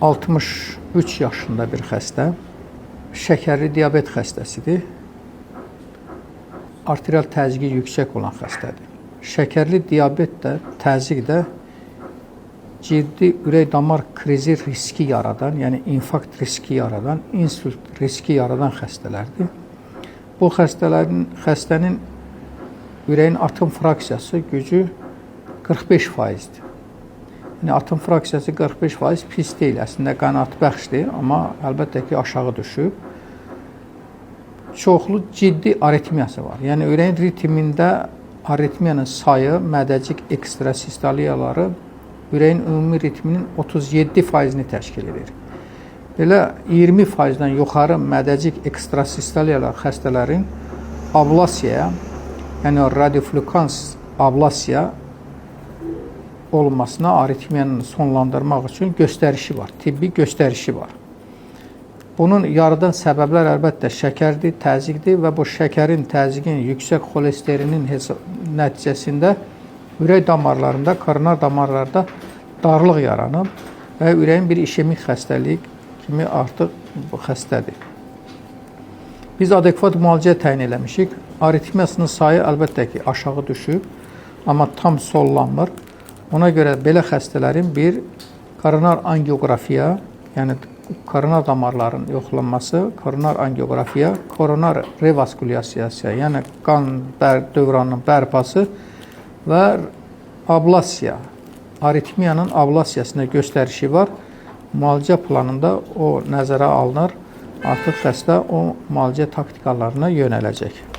63 yaşında bir xəstə, şəkərli diabet xəstəsidir. Arterial təzyiqi yüksək olan xəstədir. Şəkərli diabet də, təzyiq də ciddi ürək damar krizi riski yaradan, yəni infarkt riski yaradan, insult riski yaradan xəstələrdir. Bu xəstənin ürəyin atım fraksiyası gücü 45%-dir. Yəni, atım fraksiyası 45% pis deyil, əslində qənaətbəxşdir, amma əlbəttə ki, aşağı düşüb. Çoxlu ciddi aritmiyası var. Yəni, ürəyin ritmində aritmiyanın sayı, mədəcik ekstrasistoliyaları ürəyin ümumi ritminin 37%-ni təşkil edir. Belə 20%-dən yuxarı mədəcik ekstrasistoliyalar xəstələrin ablasiyaya, yəni radiofrekans ablasiya olmasına aritmiyanı sonlandırmaq üçün göstərişi var, tibbi göstərişi var. Bunun yaradan səbəblər əlbəttə şəkərdir, təzyiqdir və bu şəkərin, təzyiqin, yüksək xolesterinin nəticəsində ürək damarlarında, koronar damarlarda darlıq yaranıb və ürəyin bir işemik xəstəlik kimi artıq bu xəstədir. Biz adekvat müalicə təyin eləmişik. Aritmiyasının sayı əlbəttə ki, aşağı düşüb, amma tam sollanmır. Ona görə belə xəstələrin bir koronar angiografiya, yəni koronar damarların yoxlanması, koronar angiografiya, koronar revaskulyasiyası, yəni qan dövranının bərpası və ablasiya, aritmiyanın ablasiyasına göstərişi var. Müalicə planında o nəzərə alınır. Artıq xəstə o müalicə taktikalarına yönələcək.